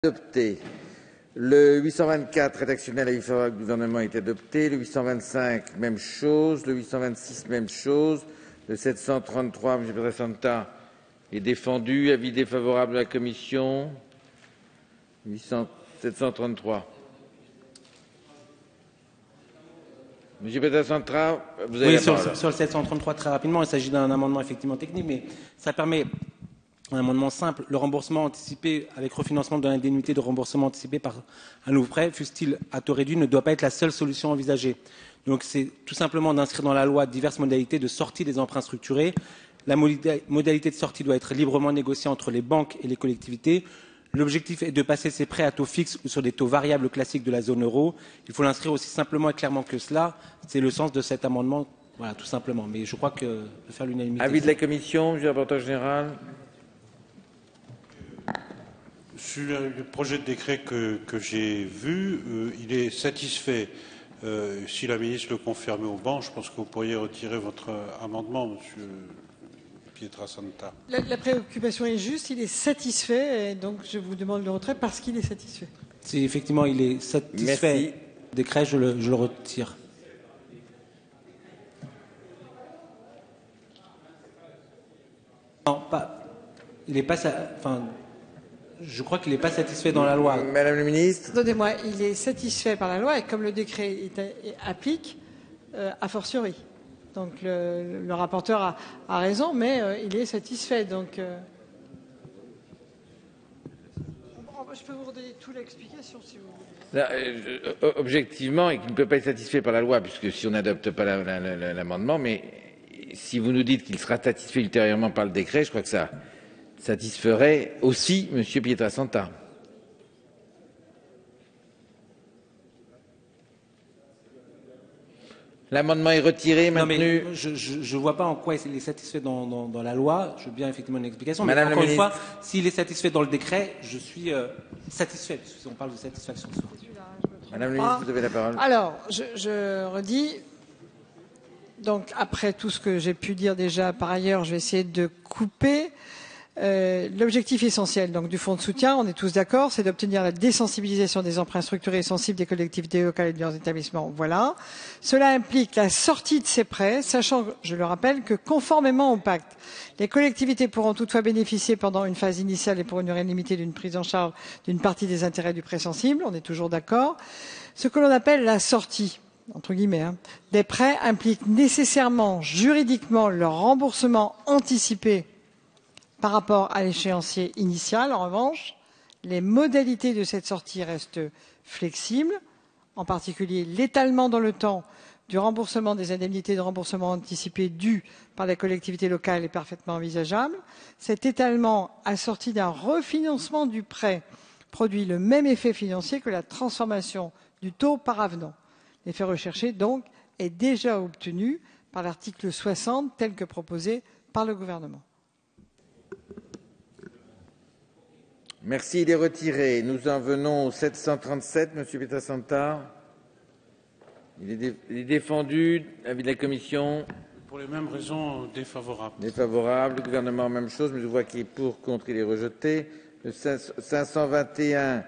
Adopté. Le 824 rédactionnel avis favorable du gouvernement est adopté. Le 825 même chose. Le 826 même chose. Le 733 M. Pedro Santa est défendu. Avis défavorable de la commission. 733. Monsieur Pedro Santa, vous avez la parole. Sur le 733 très rapidement, il s'agit d'un amendement effectivement technique, mais ça permet un amendement simple, le remboursement anticipé avec refinancement de l'indemnité de remboursement anticipé par un nouveau prêt, fût-il à taux réduit, ne doit pas être la seule solution envisagée. Donc c'est tout simplement d'inscrire dans la loi diverses modalités de sortie des emprunts structurés. La modalité de sortie doit être librement négociée entre les banques et les collectivités. L'objectif est de passer ces prêts à taux fixe ou sur des taux variables classiques de la zone euro. Il faut l'inscrire aussi simplement et clairement que cela. C'est le sens de cet amendement, voilà, tout simplement. Mais je crois que de faire l'unanimité. Avis de la commission, monsieur le rapporteur général. Sur le projet de décret que j'ai vu, il est satisfait. Si la ministre le confirme au banc, je pense que vous pourriez retirer votre amendement, monsieur Pietrasanta. La préoccupation est juste, il est satisfait, et donc je vous demande le retrait parce qu'il est satisfait. Si effectivement il est satisfait, Merci. Le décret, je le retire. Non, pas. Il n'est pas. Enfin, je crois qu'il n'est pas satisfait dans la loi. Madame la ministre. Attendez-moi, il est satisfait par la loi et comme le décret applique, a fortiori. Donc le rapporteur a raison, mais il est satisfait. Donc, je peux vous redonner toute l'explication si vous voulez. Là, objectivement, et qu'il ne peut pas être satisfait par la loi, puisque si on n'adopte pas l'amendement, mais si vous nous dites qu'il sera satisfait ultérieurement par le décret, je crois que ça satisferait aussi M. Pietrasanta. L'amendement est retiré, maintenu. Non, mais je ne vois pas en quoi il est satisfait dans la loi. Je veux bien effectivement une explication. Madame mais encore la une fois, ministre. s'il est satisfait dans le décret, je suis satisfait, puisque on parle de satisfaction. Madame la ministre, vous avez la parole. Alors, je redis. Donc, après tout ce que j'ai pu dire déjà par ailleurs, je vais essayer de couper. L'objectif essentiel donc, du fonds de soutien, on est tous d'accord, c'est d'obtenir la désensibilisation des emprunts structurés et sensibles des collectivités locales et de leurs établissements. Voilà. Cela implique la sortie de ces prêts, sachant, je le rappelle, que conformément au pacte, les collectivités pourront toutefois bénéficier pendant une phase initiale et pour une durée limitée d'une prise en charge d'une partie des intérêts du prêt sensible. On est toujours d'accord. Ce que l'on appelle la sortie, entre guillemets, des prêts implique nécessairement, juridiquement, leur remboursement anticipé par rapport à l'échéancier initial. En revanche, les modalités de cette sortie restent flexibles, en particulier l'étalement dans le temps du remboursement des indemnités de remboursement anticipé dues par la collectivité locale est parfaitement envisageable. Cet étalement assorti d'un refinancement du prêt produit le même effet financier que la transformation du taux par avenant. L'effet recherché, donc, est déjà obtenu par l'article 60 tel que proposé par le gouvernement. Merci, il est retiré. Nous en venons au 737, M. Pietrasanta. Il est défendu. Avis de la commission. Pour les mêmes raisons, défavorable. Défavorable. Le gouvernement, même chose, mais je vois qu'il est pour, contre, il est rejeté. Le 521,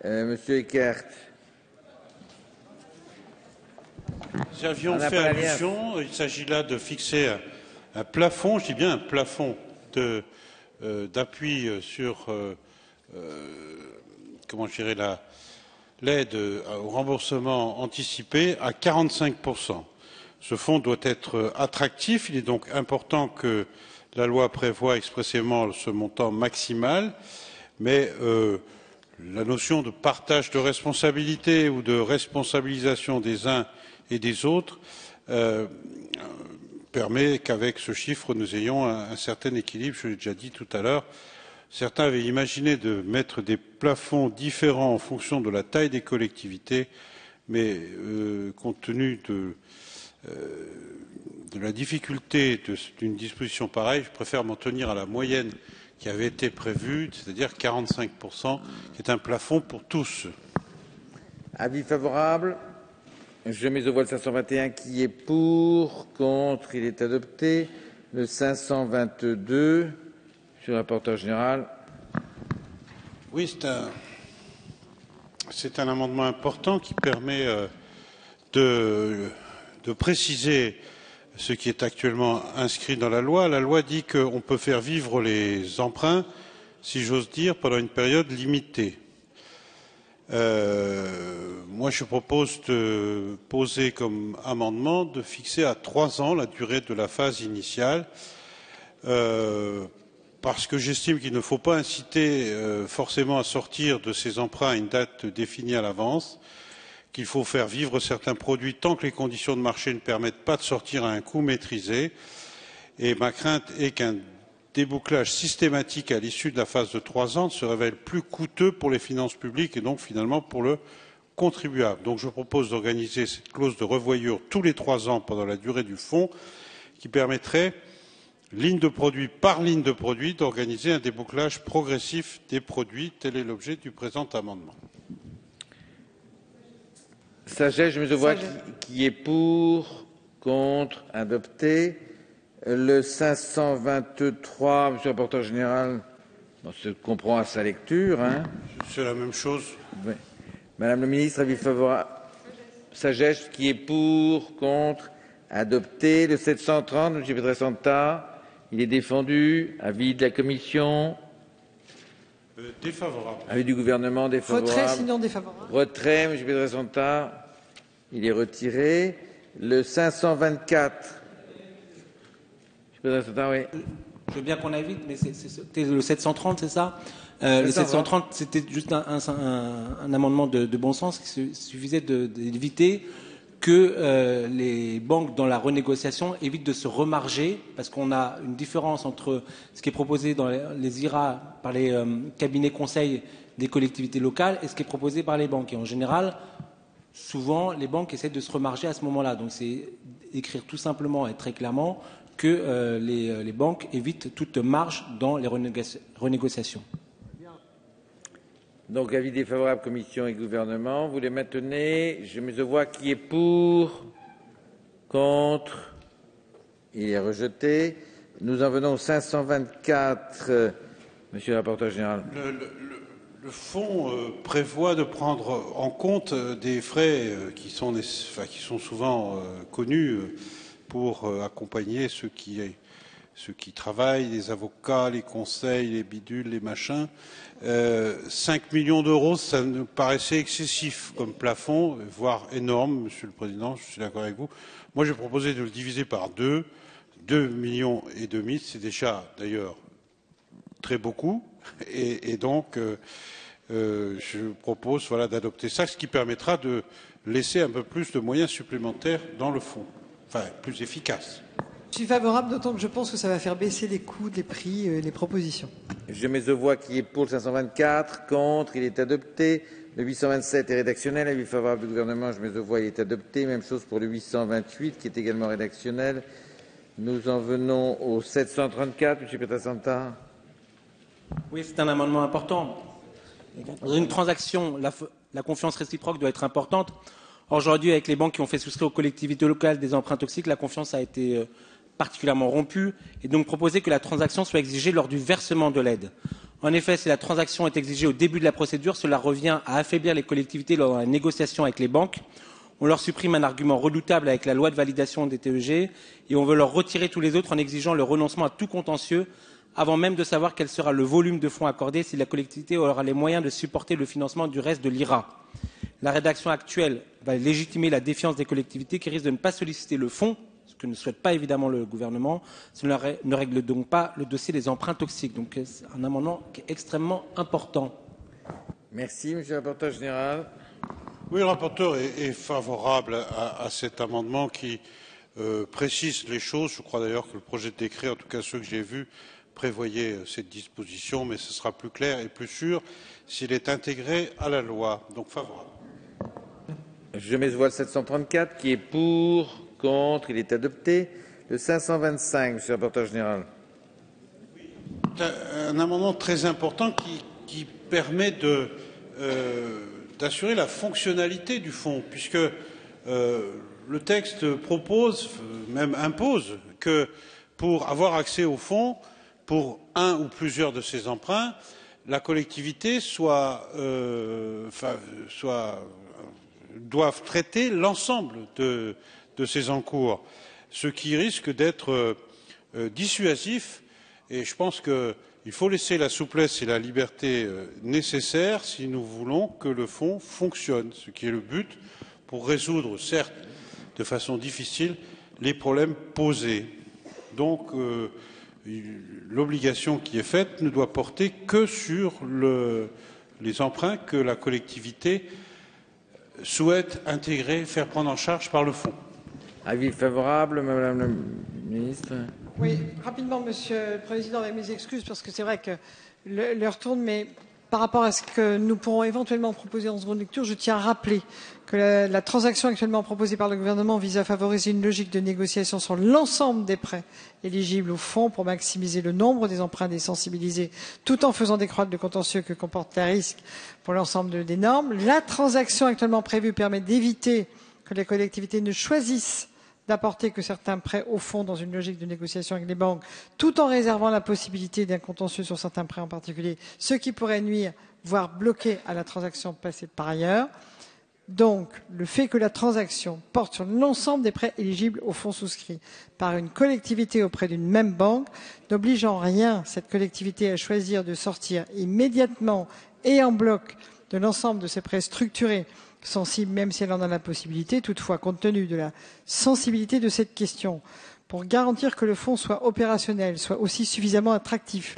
M. Eckert. Nous avions fait allusion, il s'agit là de fixer un plafond, je dis bien un plafond d'appui sur comment je dirais l'aide au remboursement anticipé à 45%. Ce fonds doit être attractif, il est donc important que la loi prévoie expressément ce montant maximal, mais la notion de partage de responsabilité ou de responsabilisation des uns et des autres permet qu'avec ce chiffre, nous ayons un certain équilibre. Je l'ai déjà dit tout à l'heure. Certains avaient imaginé de mettre des plafonds différents en fonction de la taille des collectivités, mais compte tenu de la difficulté d'une disposition pareille, je préfère m'en tenir à la moyenne qui avait été prévue, c'est-à-dire 45%, qui est un plafond pour tous. Avis favorable. Je mets au voie le 521 qui est pour, contre, il est adopté. Le 522, monsieur le rapporteur général. Oui, c'est un c'est un amendement important qui permet de préciser ce qui est actuellement inscrit dans la loi. La loi dit qu'on peut faire vivre les emprunts, si j'ose dire, pendant une période limitée. Moi, je propose de poser comme amendement de fixer à 3 ans la durée de la phase initiale, parce que j'estime qu'il ne faut pas inciter forcément à sortir de ces emprunts à une date définie à l'avance, qu'il faut faire vivre certains produits tant que les conditions de marché ne permettent pas de sortir à un coût maîtrisé. Et ma crainte est qu'un débouclage systématique à l'issue de la phase de 3 ans se révèle plus coûteux pour les finances publiques et donc finalement pour le contribuable. Donc je propose d'organiser cette clause de revoyure tous les 3 ans pendant la durée du fonds, qui permettrait, ligne de produit par ligne de produit, d'organiser un débouclage progressif des produits. Tel est l'objet du présent amendement. Sagesse, je mets aux voix qui est pour, contre, adopté. Le 523, Monsieur le rapporteur général, se comprend à sa lecture. Hein. C'est la même chose. Oui. Madame le ministre, avis favorable. Sagesse, qui est pour, contre, adopté. Le 730, Monsieur Pietrasanta, il est défendu. Avis de la commission. Défavorable. Avis du gouvernement, défavorable. Retrait, sinon défavorable. Retrait, M. Pietrasanta, il est retiré. Le 524. Oui. Je veux bien qu'on aille vite, mais c'était le 730, c'est ça Le 730, c'était juste un amendement de bon sens qui suffisait d'éviter que les banques, dans la renégociation, évitent de se remarger, parce qu'on a une différence entre ce qui est proposé dans les IRA par les cabinets conseils des collectivités locales et ce qui est proposé par les banques. Et en général, souvent, les banques essaient de se remarger à ce moment-là. Donc c'est écrire tout simplement et très clairement que les banques évitent toute marge dans les renégociations. Donc, avis défavorable, commission et gouvernement. Vous les maintenez. Je mets aux voix qui est pour, contre. Il est rejeté. Nous en venons au 524. Monsieur le rapporteur général. Le fonds prévoit de prendre en compte des frais qui sont souvent connus pour accompagner ceux qui travaillent, les avocats, les conseils, les bidules, les machins. 5 millions d'euros, ça nous paraissait excessif comme plafond, voire énorme, Monsieur le Président, je suis d'accord avec vous. Moi, j'ai proposé de le diviser par 2 millions et demi, c'est déjà d'ailleurs très beaucoup, et donc je propose d'adopter ça, ce qui permettra de laisser un peu plus de moyens supplémentaires dans le fonds. Enfin, plus efficace. Je suis favorable, d'autant que je pense que ça va faire baisser les coûts, les prix, les propositions. Je mets aux voix qui est pour le 524, contre, il est adopté. Le 827 est rédactionnel, avis favorable du gouvernement, je mets aux voix, il est adopté. Même chose pour le 828 qui est également rédactionnel. Nous en venons au 734, M. Pietrasanta. Oui, c'est un amendement important. Dans une transaction, la confiance réciproque doit être importante. Aujourd'hui, avec les banques qui ont fait souscrire aux collectivités locales des emprunts toxiques, la confiance a été particulièrement rompue, et donc proposer que la transaction soit exigée lors du versement de l'aide. En effet, si la transaction est exigée au début de la procédure, cela revient à affaiblir les collectivités lors de la négociation avec les banques. On leur supprime un argument redoutable avec la loi de validation des TEG, et on veut leur retirer tous les autres en exigeant le renoncement à tout contentieux, avant même de savoir quel sera le volume de fonds accordé si la collectivité aura les moyens de supporter le financement du reste de l'IRA. La rédaction actuelle va légitimer la défiance des collectivités qui risquent de ne pas solliciter le fonds, ce que ne souhaite pas évidemment le gouvernement. Cela ne règle donc pas le dossier des emprunts toxiques. Donc c'est un amendement qui est extrêmement important. Merci, Monsieur le rapporteur général. Oui, le rapporteur est favorable à cet amendement qui précise les choses. Je crois d'ailleurs que le projet de décret, en tout cas ceux que j'ai vus, prévoyait cette disposition, mais ce sera plus clair et plus sûr s'il est intégré à la loi. Donc favorable. Je mets aux voix le 734 qui est pour, contre, il est adopté. Le 525, Monsieur le rapporteur général. Un amendement très important qui permet d'assurer la fonctionnalité du fonds, puisque le texte propose, même impose, que pour avoir accès au fonds, pour un ou plusieurs de ces emprunts, la collectivité doivent traiter l'ensemble de ces encours, ce qui risque d'être dissuasif. Et je pense qu'il faut laisser la souplesse et la liberté nécessaires si nous voulons que le fonds fonctionne, ce qui est le but pour résoudre, certes de façon difficile, les problèmes posés. Donc, l'obligation qui est faite ne doit porter que sur les emprunts que la collectivité souhaite intégrer, faire prendre en charge par le fonds. Avis favorable, Madame la Ministre. Oui, rapidement, Monsieur le Président, avec mes excuses, parce que c'est vrai que l'heure tourne, mais par rapport à ce que nous pourrons éventuellement proposer en seconde lecture, je tiens à rappeler que la transaction actuellement proposée par le gouvernement vise à favoriser une logique de négociation sur l'ensemble des prêts éligibles au fonds pour maximiser le nombre des emprunts désensibilisés, tout en faisant décroître le contentieux que comportent les risques pour l'ensemble des normes. La transaction actuellement prévue permet d'éviter que les collectivités ne choisissent d'apporter que certains prêts au fonds dans une logique de négociation avec les banques, tout en réservant la possibilité d'un contentieux sur certains prêts en particulier, ce qui pourrait nuire, voire bloquer à la transaction passée par ailleurs. Donc, le fait que la transaction porte sur l'ensemble des prêts éligibles au fonds souscrits par une collectivité auprès d'une même banque n'oblige en rien cette collectivité à choisir de sortir immédiatement et en bloc de l'ensemble de ces prêts structurés sensible, même si elle en a la possibilité. Toutefois, compte tenu de la sensibilité de cette question, pour garantir que le fonds soit opérationnel, soit aussi suffisamment attractif,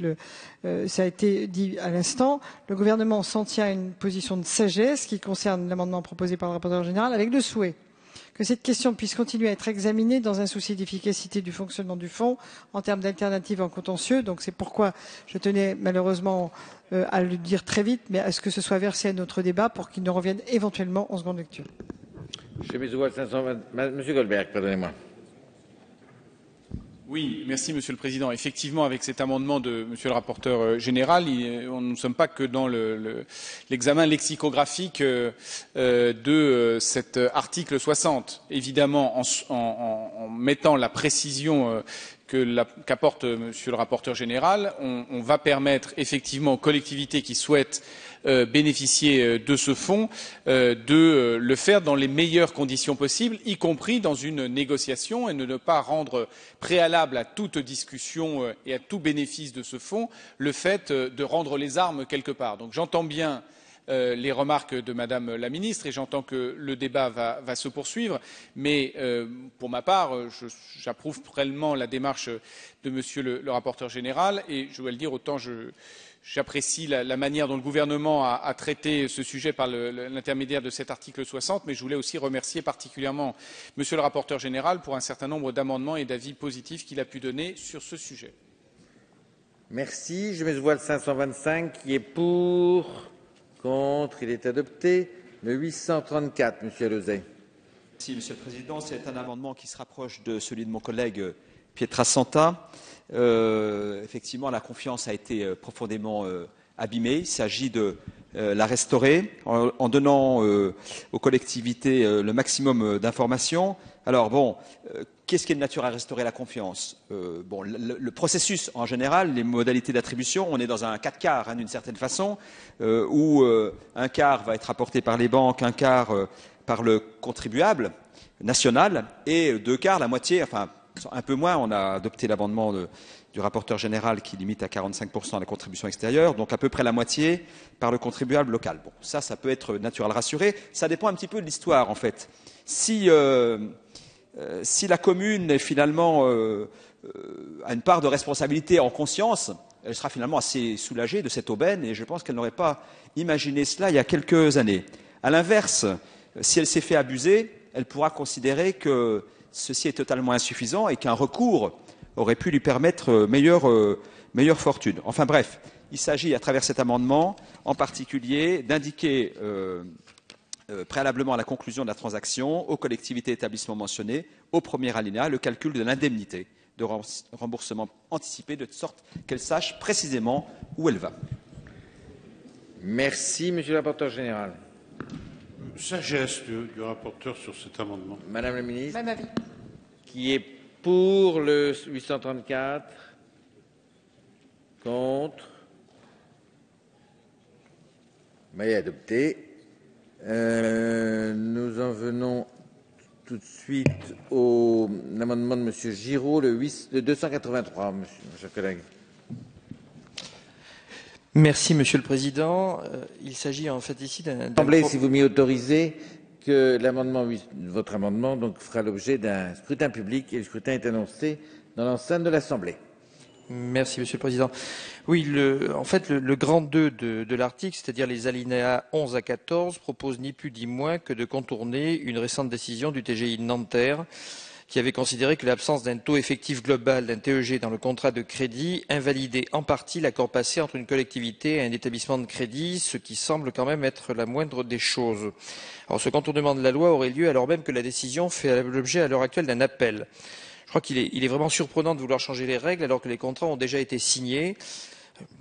ça a été dit à l'instant, le gouvernement s'en tient à une position de sagesse qui concerne l'amendement proposé par le rapporteur général, avec le souhait que cette question puisse continuer à être examinée dans un souci d'efficacité du fonctionnement du fonds en termes d'alternatives en contentieux. Donc c'est pourquoi je tenais malheureusement à le dire très vite, mais à ce que ce soit versé à notre débat pour qu'il ne revienne éventuellement en seconde lecture. Monsieur Goldberg, pardonnez-moi. Oui, merci Monsieur le Président. Effectivement, avec cet amendement de Monsieur le rapporteur général, nous ne sommes pas que dans l'examen lexicographique de cet article 60. Évidemment, en mettant la précision qu'apporte Monsieur le rapporteur général, on va permettre effectivement aux collectivités qui souhaitent bénéficier de ce fonds de le faire dans les meilleures conditions possibles, y compris dans une négociation, et ne pas rendre préalable à toute discussion et à tout bénéfice de ce fonds le fait de rendre les armes quelque part. Donc j'entends bien les remarques de Madame la Ministre et j'entends que le débat va se poursuivre, mais pour ma part, j'approuve pleinement la démarche de Monsieur le rapporteur général et je dois le dire, autant j'apprécie la manière dont le gouvernement a traité ce sujet par l'intermédiaire de cet article 60, mais je voulais aussi remercier particulièrement Monsieur le rapporteur général pour un certain nombre d'amendements et d'avis positifs qu'il a pu donner sur ce sujet. Merci. Je mets aux voix le 525 qui est pour, contre, il est adopté. Le 834, Monsieur Lozay. Merci, Monsieur le Président. C'est un amendement qui se rapproche de celui de mon collègue Pietrasanta. Effectivement, la confiance a été profondément abîmée. Il s'agit de la restaurer en donnant aux collectivités le maximum d'informations. Alors bon, qu'est-ce qui est de nature à restaurer la confiance? Bon, le processus en général, les modalités d'attribution, on est dans un 4/4 d'une certaine façon, où un quart va être apporté par les banques, un quart par le contribuable national et 2/4, la moitié, enfin un peu moins, on a adopté l'amendement du rapporteur général qui limite à 45% la contribution extérieure, donc à peu près la moitié par le contribuable local. Bon, ça peut être naturel rassuré. Ça dépend un petit peu de l'histoire, en fait. Si la commune est finalement a une part de responsabilité en conscience, elle sera finalement assez soulagée de cette aubaine, et je pense qu'elle n'aurait pas imaginé cela il y a quelques années. À l'inverse, si elle s'est fait abuser, elle pourra considérer que ceci est totalement insuffisant et qu'un recours aurait pu lui permettre meilleure fortune. Enfin bref, il s'agit à travers cet amendement en particulier d'indiquer préalablement à la conclusion de la transaction aux collectivités et établissements mentionnés au premier alinéa le calcul de l'indemnité de remboursement anticipé de sorte qu'elles sachent précisément où elle va. Merci, Monsieur le rapporteur général. Sagesse du rapporteur sur cet amendement. Madame la Ministre. Même avis. Qui est pour le 834? Contre? Mais adopté. Nous en venons tout de suite au amendement de M. Giraud, le 283, mon cher collègue. Merci, Monsieur le Président. Il s'agit en fait ici d'un... Si vous m'y autorisez, que votre amendement donc, fera l'objet d'un scrutin public et le scrutin est annoncé dans l'enceinte de l'Assemblée. Merci, Monsieur le Président. Oui, en fait, le grand 2 de l'article, c'est-à-dire les alinéas 11 à 14, propose ni plus ni moins que de contourner une récente décision du TGI de Nanterre qui avait considéré que l'absence d'un taux effectif global d'un TEG dans le contrat de crédit invalidait en partie l'accord passé entre une collectivité et un établissement de crédit, ce qui semble quand même être la moindre des choses. Alors, ce contournement de la loi aurait lieu alors même que la décision fait l'objet à l'heure actuelle d'un appel. Je crois qu'il est vraiment surprenant de vouloir changer les règles alors que les contrats ont déjà été signés.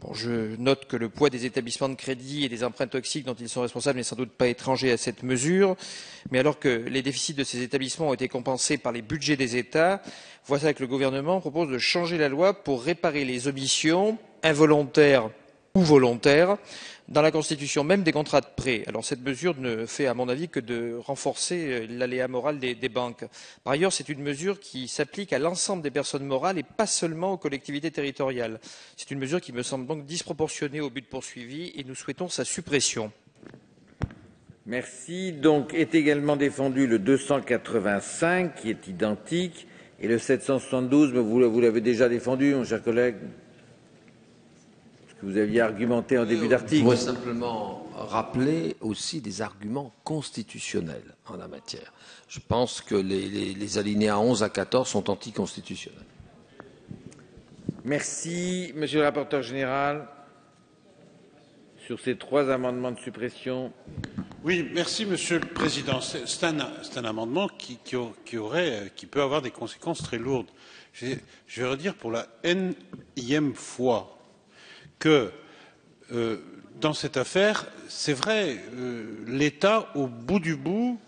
Bon, je note que le poids des établissements de crédit et des emprunts toxiques dont ils sont responsables n'est sans doute pas étranger à cette mesure. Mais alors que les déficits de ces établissements ont été compensés par les budgets des États, voilà que le gouvernement propose de changer la loi pour réparer les omissions involontaires ou volontaires dans la constitution même des contrats de prêt. Alors cette mesure ne fait à mon avis que de renforcer l'aléa moral des banques. Par ailleurs, c'est une mesure qui s'applique à l'ensemble des personnes morales et pas seulement aux collectivités territoriales. C'est une mesure qui me semble donc disproportionnée au but poursuivi et nous souhaitons sa suppression. Merci. Donc est également défendu le 285 qui est identique et le 772, mais vous l'avez déjà défendu, mon cher collègue. Que vous aviez argumenté en début d'article. Je voudrais simplement rappeler aussi des arguments constitutionnels en la matière. Je pense que les alinéas 11 à 14 sont anticonstitutionnels. Merci, Monsieur le rapporteur général. Sur ces trois amendements de suppression. Oui, merci, Monsieur le Président. C'est un amendement qui peut avoir des conséquences très lourdes. Je vais redire pour la énième fois que dans cette affaire, c'est vrai, l'État, au bout du bout,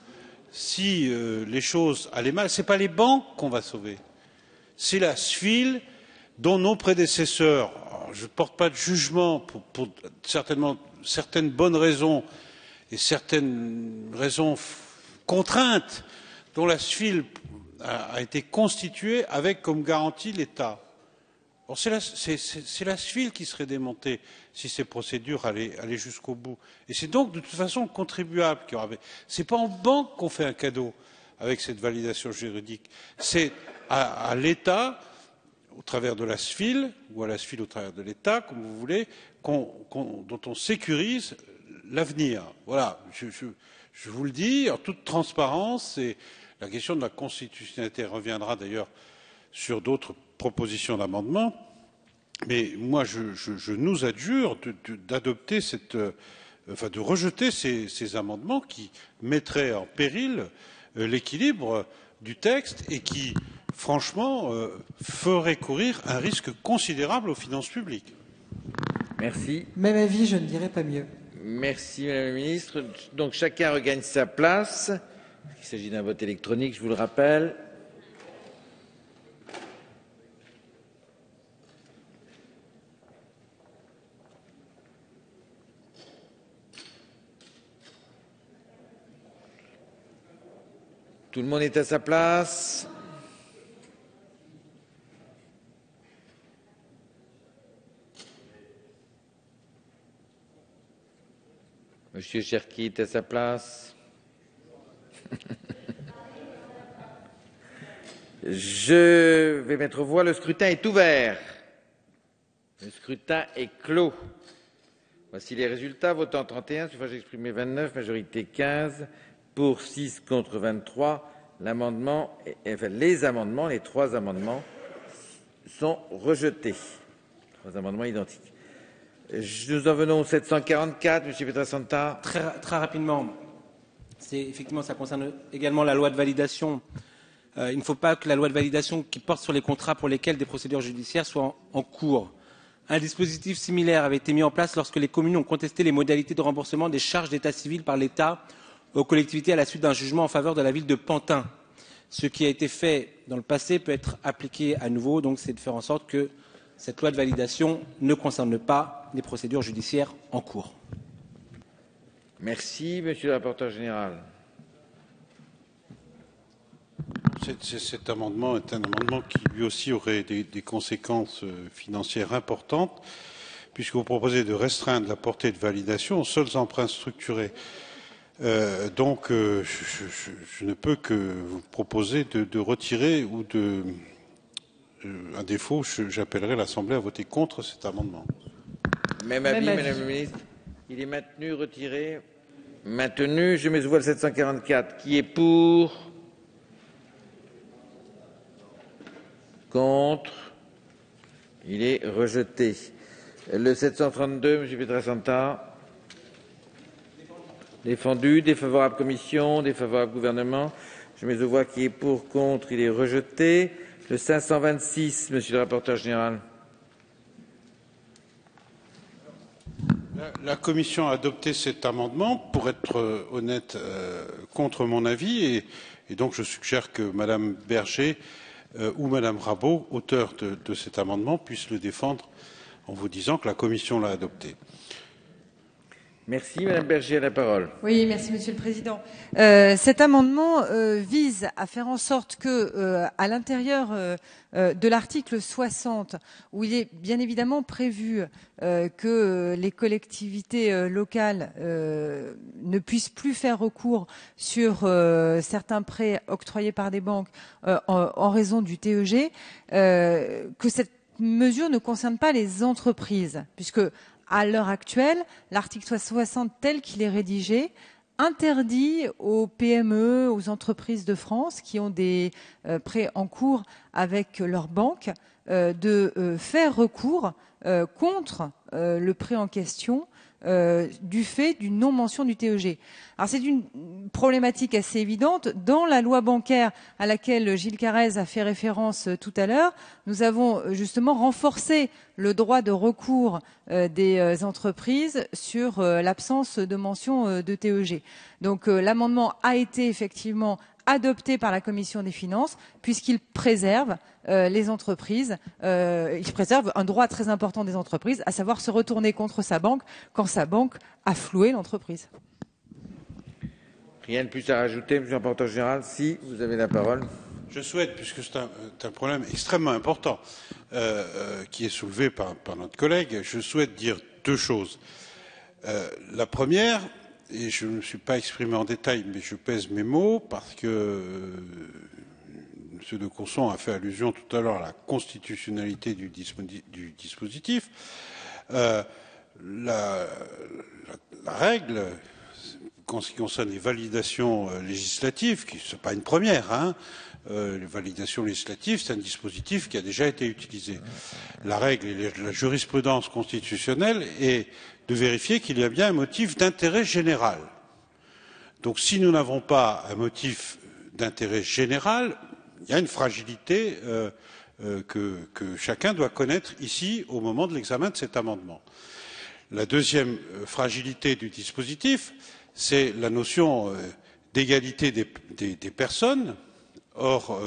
si les choses allaient mal, ce n'est pas les banques qu'on va sauver, c'est la SFIL dont nos prédécesseurs, je ne porte pas de jugement pour certainement certaines bonnes raisons et certaines raisons contraintes, dont la SFIL a été constituée avec comme garantie l'État. C'est la SFIL qui serait démontée si ces procédures allaient jusqu'au bout. Et c'est donc de toute façon le contribuable qui aura. Ce n'est pas en banque qu'on fait un cadeau avec cette validation juridique. C'est à l'État, au travers de la SFIL, ou à la SFIL au travers de l'État, comme vous voulez, dont on sécurise l'avenir. Voilà, je vous le dis en toute transparence, et la question de la constitutionnalité reviendra d'ailleurs sur d'autres proposition d'amendement, mais moi je nous adjure d'adopter de rejeter ces amendements qui mettraient en péril l'équilibre du texte et qui, franchement, feraient courir un risque considérable aux finances publiques. Merci. Même avis, je ne dirais pas mieux. Merci, Madame la Ministre. Donc chacun regagne sa place. Il s'agit d'un vote électronique, je vous le rappelle. Tout le monde est à sa place. Monsieur Cherki est à sa place. Je vais mettre aux voix. Le scrutin est ouvert. Le scrutin est clos. Voici les résultats. Votant 31, suffrage exprimé 29, majorité 15. Pour 6 contre 23, les trois amendements sont rejetés. Trois amendements identiques. Nous en venons au 744, M. Pietrasanta. Très rapidement, effectivement, ça concerne également la loi de validation. Il ne faut pas que la loi de validation qui porte sur les contrats pour lesquels des procédures judiciaires soient en cours. Un dispositif similaire avait été mis en place lorsque les communes ont contesté les modalités de remboursement des charges d'état civil par l'État aux collectivités à la suite d'un jugement en faveur de la ville de Pantin. Ce qui a été fait dans le passé peut être appliqué à nouveau, donc c'est de faire en sorte que cette loi de validation ne concerne pas les procédures judiciaires en cours. Merci, monsieur le rapporteur général. Cet amendement est un amendement qui lui aussi aurait des conséquences financières importantes, puisque vous proposez de restreindre la portée de validation aux seuls emprunts structurés. Donc, je ne peux que vous proposer de retirer ou de, à défaut, j'appellerai l'Assemblée à voter contre cet amendement. Même avis, Madame la Ministre. Il est maintenu, retiré. Maintenu. Je mets aux voix le 744. Qui est pour? Contre? Il est rejeté. Le 732, M. Pietrasanta. Défendu. Défavorable commission. Défavorable gouvernement. Je mets aux voix qui est pour, contre. Il est rejeté. Le 526, Monsieur le rapporteur général. La Commission a adopté cet amendement, pour être honnête, contre mon avis, et donc je suggère que Madame Berger ou Madame Rabault, auteur de cet amendement, puissent le défendre en vous disant que la Commission l'a adopté. Merci. Madame Berger a la parole. Oui, merci Monsieur le Président. Cet amendement vise à faire en sorte que, à l'intérieur de l'article 60, où il est bien évidemment prévu que les collectivités locales ne puissent plus faire recours sur certains prêts octroyés par des banques en raison du TEG, que cette mesure ne concerne pas les entreprises, puisque à l'heure actuelle, l'article 60 tel qu'il est rédigé interdit aux PME, aux entreprises de France qui ont des prêts en cours avec leurs banques de faire recours contre le prêt en question du fait d'une non-mention du TEG. Alors c'est une problématique assez évidente. Dans la loi bancaire à laquelle Gilles Carrez a fait référence tout à l'heure, nous avons justement renforcé le droit de recours des entreprises sur l'absence de mention de TEG. Donc l'amendement a été effectivement adopté par la Commission des finances puisqu'il préserve les entreprises, il préserve un droit très important des entreprises, à savoir se retourner contre sa banque quand sa banque a floué l'entreprise. Rien de plus à rajouter, Monsieur le rapporteur général. Si, vous avez la parole. Je souhaite, puisque c'est un problème extrêmement important qui est soulevé par notre collègue, je souhaite dire deux choses. La première, et je ne me suis pas exprimé en détail, mais je pèse mes mots parce que M. de Courson a fait allusion tout à l'heure à la constitutionnalité du dispositif. La règle, en ce qui concerne les validations législatives, qui ne sont pas une première, hein, les validations législatives, c'est un dispositif qui a déjà été utilisé. La règle et la jurisprudence constitutionnelle est de vérifier qu'il y a bien un motif d'intérêt général. Donc si nous n'avons pas un motif d'intérêt général, il y a une fragilité que chacun doit connaître ici au moment de l'examen de cet amendement. La deuxième fragilité du dispositif, c'est la notion d'égalité des personnes. Or,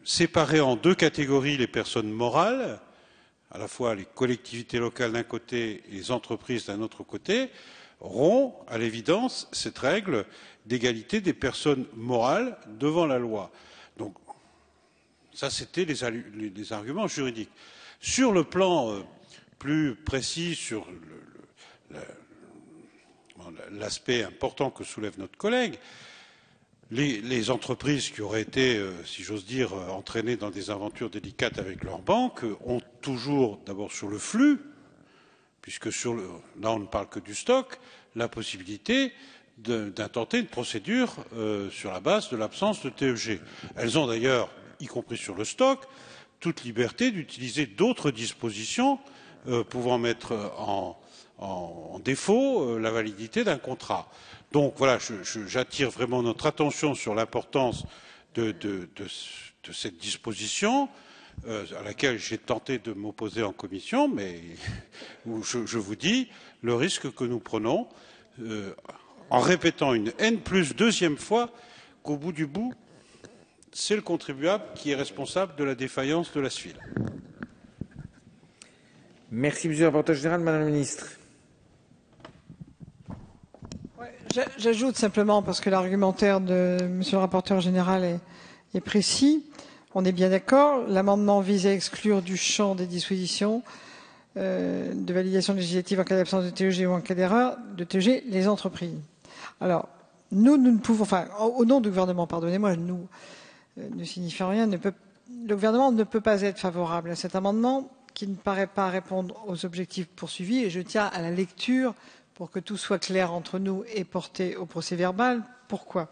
séparer en deux catégories les personnes morales, à la fois les collectivités locales d'un côté et les entreprises d'un autre côté, rompt à l'évidence cette règle d'égalité des personnes morales devant la loi. Donc, ça c'était les arguments juridiques. Sur le plan plus précis, sur l'aspect important que soulève notre collègue, les entreprises qui auraient été, si j'ose dire, entraînées dans des aventures délicates avec leurs banques ont toujours, d'abord sur le flux, puisque là on ne parle que du stock, la possibilité d'intenter une procédure sur la base de l'absence de TEG. Elles ont d'ailleurs, y compris sur le stock, toute liberté d'utiliser d'autres dispositions pouvant mettre en défaut la validité d'un contrat. Donc voilà, j'attire vraiment notre attention sur l'importance de cette disposition à laquelle j'ai tenté de m'opposer en commission, mais où je vous dis le risque que nous prenons en répétant une N+2e fois qu'au bout du bout, c'est le contribuable qui est responsable de la défaillance de la SFIL. Merci, Monsieur le rapporteur général. Madame la Ministre. J'ajoute simplement, parce que l'argumentaire de Monsieur le rapporteur général est précis, on est bien d'accord, l'amendement vise à exclure du champ des dispositions de validation législative en cas d'absence de TEG ou en cas d'erreur de TEG les entreprises. Alors, nous ne pouvons, enfin, au nom du gouvernement, pardonnez-moi, nous ne signifie rien, le gouvernement ne peut pas être favorable à cet amendement qui ne paraît pas répondre aux objectifs poursuivis, et je tiens à la lecture pour que tout soit clair entre nous et porté au procès-verbal. Pourquoi ?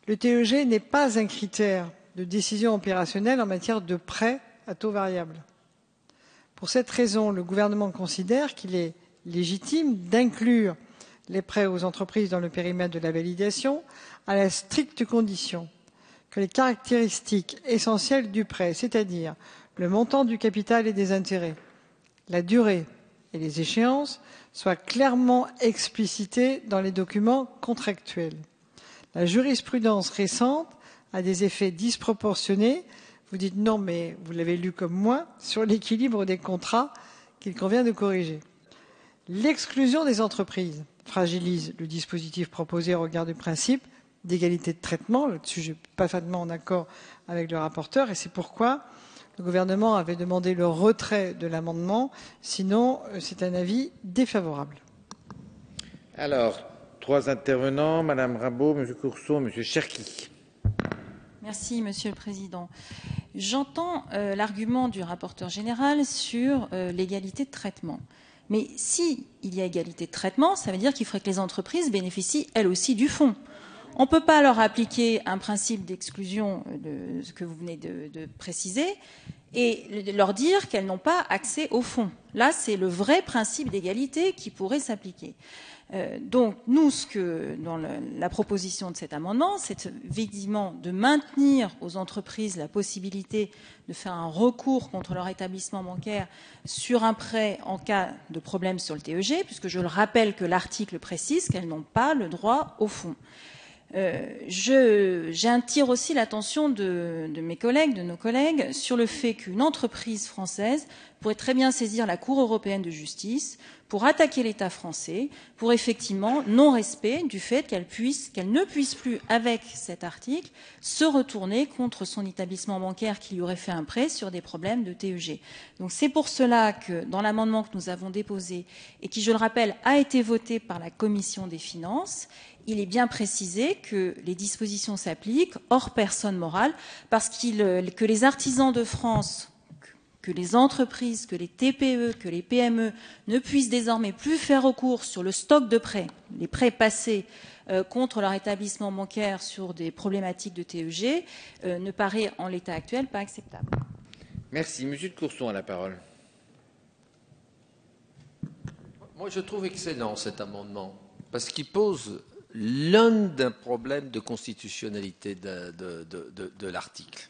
Le TEG n'est pas un critère de décision opérationnelle en matière de prêt à taux variable. Pour cette raison, le gouvernement considère qu'il est légitime d'inclure les prêts aux entreprises dans le périmètre de la validation à la stricte condition que les caractéristiques essentielles du prêt, c'est-à-dire le montant du capital et des intérêts, la durée et les échéances, soient clairement explicitées dans les documents contractuels. La jurisprudence récente a des effets disproportionnés. Vous dites non, mais vous l'avez lu comme moi, sur l'équilibre des contrats qu'il convient de corriger. L'exclusion des entreprises fragilise le dispositif proposé au regard du principe d'égalité de traitement. Là-dessus, je suis parfaitement en accord avec le rapporteur, et c'est pourquoi le gouvernement avait demandé le retrait de l'amendement. Sinon, c'est un avis défavorable. Alors, 3 intervenants, Madame Rabault, Monsieur Courson, Monsieur Cherki. Merci, Monsieur le Président. J'entends l'argument du rapporteur général sur l'égalité de traitement. Mais s'il y a égalité de traitement, ça veut dire qu'il faudrait que les entreprises bénéficient, elles aussi, du fonds. On ne peut pas leur appliquer un principe d'exclusion de ce que vous venez de préciser et leur dire qu'elles n'ont pas accès au fonds. Là, c'est le vrai principe d'égalité qui pourrait s'appliquer. Donc, nous, dans la proposition de cet amendement, c'est effectivement de maintenir aux entreprises la possibilité de faire un recours contre leur établissement bancaire sur un prêt en cas de problème sur le TEG, puisque je le rappelle que l'article précise qu'elles n'ont pas le droit au fonds. J'attire aussi l'attention de mes collègues, de nos collègues, sur le fait qu'une entreprise française pourrait très bien saisir la Cour européenne de justice pour attaquer l'État français pour effectivement non-respect du fait qu'elle ne puisse plus, avec cet article, se retourner contre son établissement bancaire qui lui aurait fait un prêt sur des problèmes de TEG. Donc c'est pour cela que dans l'amendement que nous avons déposé et qui, je le rappelle, a été voté par la Commission des finances, il est bien précisé que les dispositions s'appliquent hors personne morale parce que les artisans de France, que les entreprises, que les TPE, que les PME ne puissent désormais plus faire recours sur le stock de prêts, les prêts passés contre leur établissement bancaire sur des problématiques de TEG, ne paraît en l'état actuel pas acceptable. Merci. Monsieur de Courson a la parole. Moi, je trouve excellent cet amendement parce qu'il pose l'un d'un problème de constitutionnalité de l'article.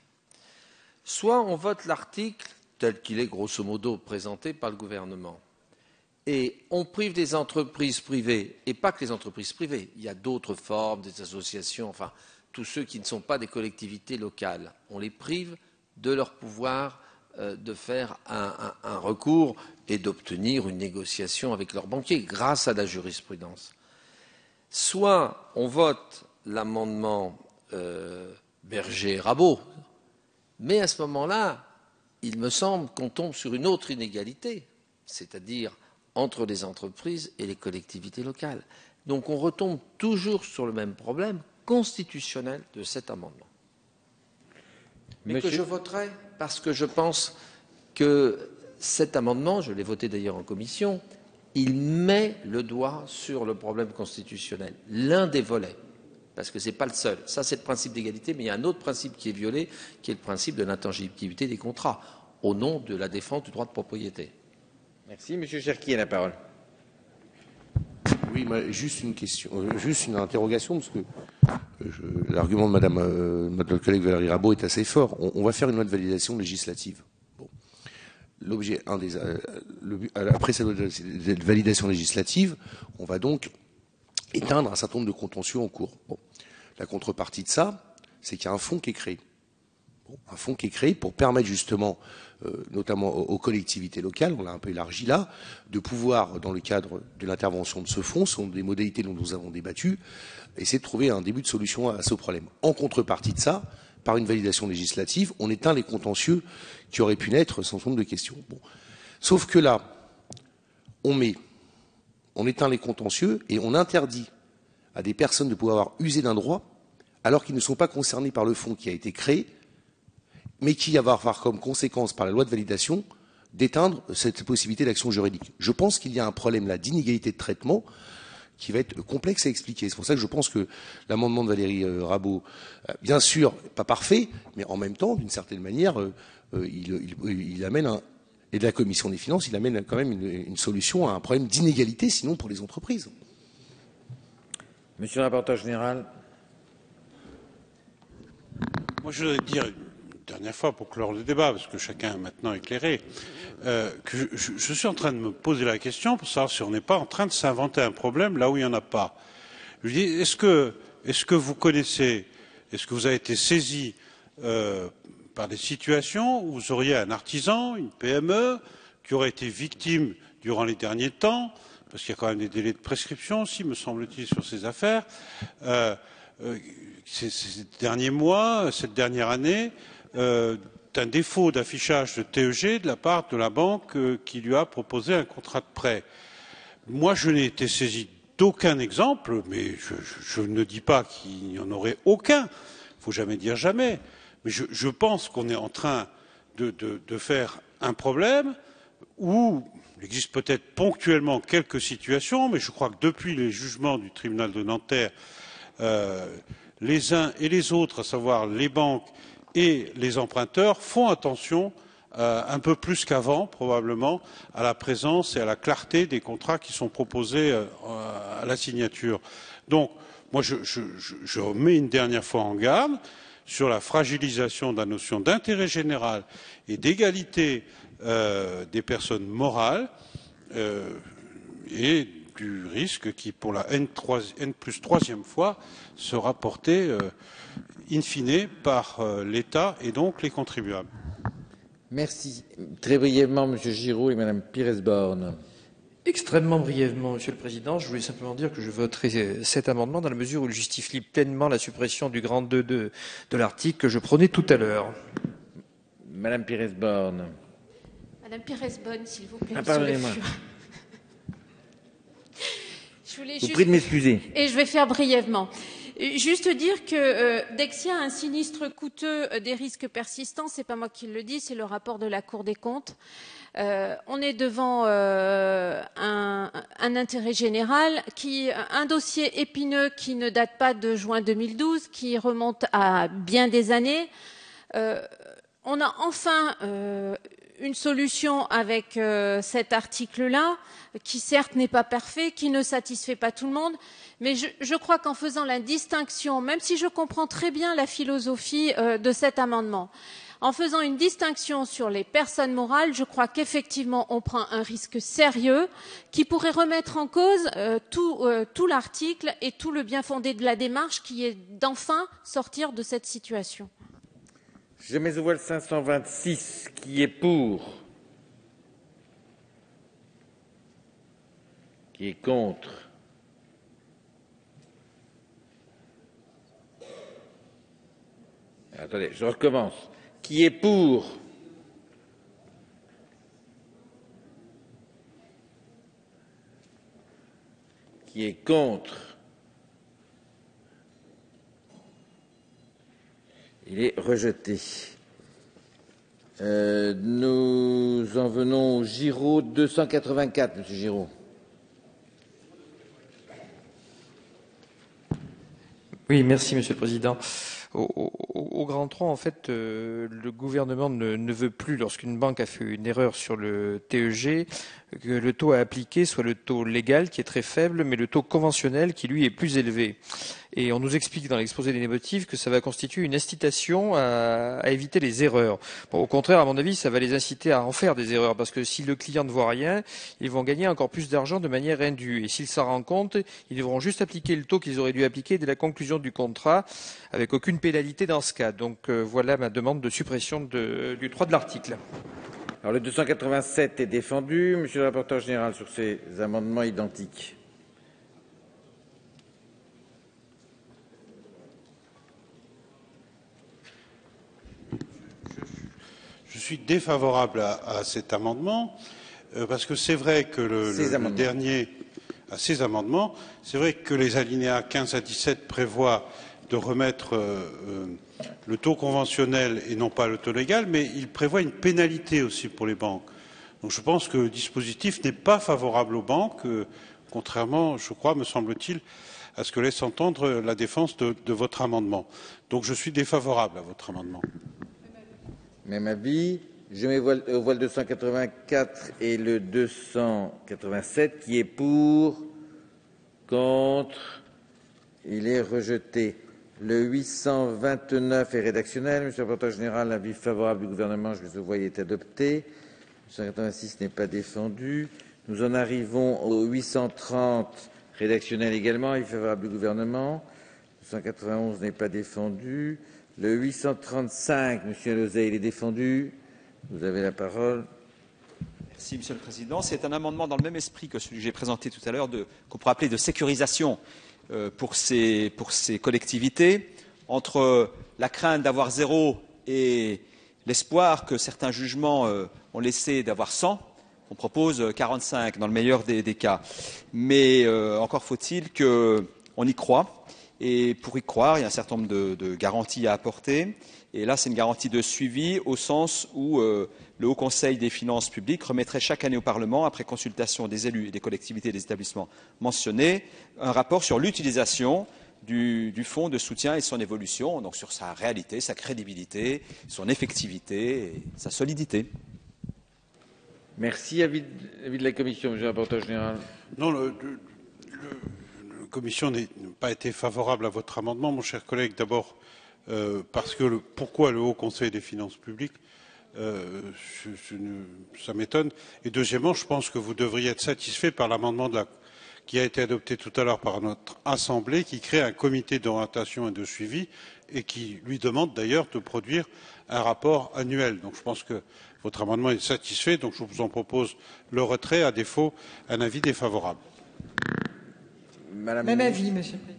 Soit on vote l'article tel qu'il est grosso modo présenté par le gouvernement, et on prive des entreprises privées, et pas que les entreprises privées, il y a d'autres formes, des associations, enfin, tous ceux qui ne sont pas des collectivités locales, on les prive de leur pouvoir de faire un recours et d'obtenir une négociation avec leurs banquiers grâce à la jurisprudence. Soit on vote l'amendement Berger-Rabault, mais à ce moment-là, il me semble qu'on tombe sur une autre inégalité, c'est-à-dire entre les entreprises et les collectivités locales. Donc on retombe toujours sur le même problème constitutionnel de cet amendement. Mais que je voterai parce que je pense que cet amendement, je l'ai voté d'ailleurs en commission, il met le doigt sur le problème constitutionnel, l'un des volets, parce que ce n'est pas le seul. Ça, c'est le principe d'égalité, mais il y a un autre principe qui est violé, qui est le principe de l'intangibilité des contrats, au nom de la défense du droit de propriété. Merci. Monsieur Cherki a la parole. Oui, juste une question, juste une interrogation, parce que l'argument de notre collègue Valérie Rabault est assez fort. On va faire une loi de validation législative. Bon. L'objet, après cette loi de validation législative, on va donc éteindre un certain nombre de contentieux en cours. Bon. La contrepartie de ça, c'est qu'il y a un fonds qui est créé. Bon. Bon, un fonds qui est créé pour permettre justement, notamment aux collectivités locales, on l'a un peu élargi là, de pouvoir, dans le cadre de l'intervention de ce fonds, ce sont des modalités dont nous avons débattu, essayer de trouver un début de solution à ce problème. En contrepartie de ça, par une validation législative, on éteint les contentieux qui auraient pu naître sans nombre de questions. Bon. Sauf que là, on éteint les contentieux et on interdit à des personnes de pouvoir avoir usé d'un droit alors qu'ils ne sont pas concernés par le fonds qui a été créé, mais qui va avoir comme conséquence par la loi de validation d'éteindre cette possibilité d'action juridique. Je pense qu'il y a un problème là d'inégalité de traitement qui va être complexe à expliquer. C'est pour ça que je pense que l'amendement de Valérie Rabault, bien sûr, pas parfait, mais en même temps, d'une certaine manière, il amène et de la Commission des finances, il amène quand même une solution à un problème d'inégalité, sinon pour les entreprises. Monsieur le rapporteur général. Moi, je voudrais dire une dernière fois pour clore le débat, parce que chacun est maintenant éclairé, que je suis en train de me poser la question pour savoir si on n'est pas en train de s'inventer un problème là où il n'y en a pas. Je dis, est-ce que vous connaissez, est-ce que vous avez été saisi par des situations où vous auriez un artisan, une PME, qui aurait été victime durant les derniers temps, parce qu'il y a quand même des délais de prescription aussi, me semble-t-il, sur ces affaires, ces derniers mois, cette dernière année, d'un défaut d'affichage de TEG de la part de la banque qui lui a proposé un contrat de prêt. Moi, je n'ai été saisi d'aucun exemple, mais je ne dis pas qu'il n'y en aurait aucun. Il ne faut jamais dire jamais. Mais je pense qu'on est en train de faire un problème où il existe peut-être ponctuellement quelques situations, mais je crois que depuis les jugements du tribunal de Nanterre, les uns et les autres, à savoir les banques et les emprunteurs, font attention un peu plus qu'avant, probablement, à la présence et à la clarté des contrats qui sont proposés à la signature. Donc, moi, je mets une dernière fois en garde sur la fragilisation de la notion d'intérêt général et d'égalité des personnes morales et du risque qui, pour la N+3e fois, sera porté in fine par l'État et donc les contribuables. Merci. Très brièvement, Monsieur Giraud et Madame Pires-Borne. Extrêmement brièvement, Monsieur le Président, je voulais simplement dire que je voterai cet amendement dans la mesure où il justifie pleinement la suppression du grand 2 de l'article que je prônais tout à l'heure. Madame Pires-Borne. Madame Pires-Borne, s'il vous plaît. Pardonnez-moi. Je voulais vous prie de m'excuser. Et je vais faire brièvement. Juste dire que Dexia a un sinistre coûteux des risques persistants. C'est pas moi qui le dis, c'est le rapport de la Cour des comptes. On est devant un intérêt général, un dossier épineux qui ne date pas de juin 2012, qui remonte à bien des années. On a enfin une solution avec cet article-là, qui certes n'est pas parfait, qui ne satisfait pas tout le monde, mais je crois qu'en faisant la distinction, même si je comprends très bien la philosophie de cet amendement, en faisant une distinction sur les personnes morales, je crois qu'effectivement on prend un risque sérieux qui pourrait remettre en cause tout l'article et tout le bien fondé de la démarche qui est d'enfin sortir de cette situation. Je mets aux voix le 526 qui est pour, qui est contre, attendez, je recommence, qui est pour, qui est contre, il est rejeté. Nous en venons au Giraud 284, Monsieur Giraud. Oui, merci Monsieur le Président. Au grand 3, en fait, le gouvernement ne veut plus, lorsqu'une banque a fait une erreur sur le TEG, que le taux à appliquer soit le taux légal, qui est très faible, mais le taux conventionnel, qui lui est plus élevé. Et on nous explique dans l'exposé des motifs que ça va constituer une incitation à éviter les erreurs. Bon, au contraire, à mon avis, ça va les inciter à en faire des erreurs, parce que si le client ne voit rien, ils vont gagner encore plus d'argent de manière indue. Et s'ils s'en rendent compte, ils devront juste appliquer le taux qu'ils auraient dû appliquer dès la conclusion du contrat, avec aucune pénalité dans ce cas. Donc voilà ma demande de suppression du 3 de l'article. Alors le 287 est défendu. Monsieur le rapporteur général, sur ces amendements identiques. Je suis défavorable à cet amendement parce que c'est vrai que le dernier à ces amendements, c'est vrai que les alinéas 15 à 17 prévoient de remettre le taux conventionnel et non pas le taux légal, mais il prévoit une pénalité aussi pour les banques. Donc je pense que le dispositif n'est pas favorable aux banques, contrairement, je crois, me semble-t-il, à ce que laisse entendre la défense de votre amendement. Donc je suis défavorable à votre amendement. Même avis. Je mets au voile 284 et le 287 qui est pour, contre, il est rejeté. Le 829 est rédactionnel. Monsieur le rapporteur général, l'avis favorable du gouvernement, je le vois, il est adopté. 286 n'est pas défendu. Nous en arrivons au 830 rédactionnel également, avis favorable du gouvernement. 291 n'est pas défendu. Le 835, Monsieur Lozay, il est défendu. Vous avez la parole. Merci, Monsieur le Président. C'est un amendement dans le même esprit que celui que j'ai présenté tout à l'heure, qu'on pourrait appeler de sécurisation pour ces collectivités, entre la crainte d'avoir 0 et l'espoir que certains jugements ont laissé d'avoir 100. On propose 45 dans le meilleur des cas. Mais encore faut-il qu'on y croie. Et pour y croire, il y a un certain nombre de garanties à apporter. Et là, c'est une garantie de suivi au sens où le Haut Conseil des finances publiques remettrait chaque année au Parlement, après consultation des élus et des collectivités et des établissements mentionnés, un rapport sur l'utilisation du fonds de soutien et son évolution, donc sur sa réalité, sa crédibilité, son effectivité et sa solidité. Merci. Avis de la Commission, Monsieur le rapporteur général. Non, la Commission n'a pas été favorable à votre amendement, mon cher collègue. D'abord, parce que pourquoi le Haut Conseil des finances publiques ça m'étonne. Et deuxièmement, je pense que vous devriez être satisfait par l'amendement qui a été adopté tout à l'heure par notre Assemblée, qui crée un comité d'orientation et de suivi et qui lui demande d'ailleurs de produire un rapport annuel. Donc je pense que votre amendement est satisfait, donc je vous en propose le retrait, à défaut un avis défavorable. Même avis, Monsieur le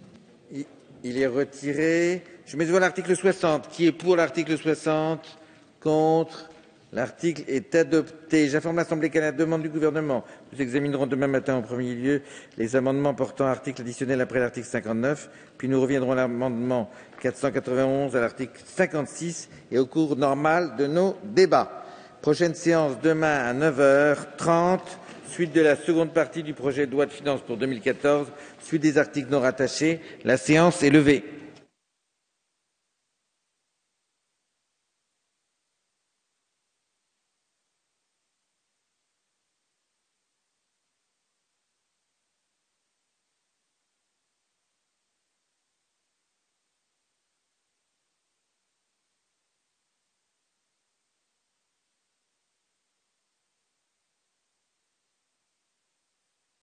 Président. Il est retiré. Je mets devant l'article 60. Qui est pour l'article 60? Contre. L'article est adopté. J'informe l'Assemblée qu'à la demande du gouvernement, nous examinerons demain matin en premier lieu les amendements portant article additionnel après l'article 59, puis nous reviendrons à l'amendement 491 à l'article 56 et au cours normal de nos débats. Prochaine séance demain à 9h30, suite de la seconde partie du projet de loi de finances pour 2014, suite des articles non rattachés. La séance est levée.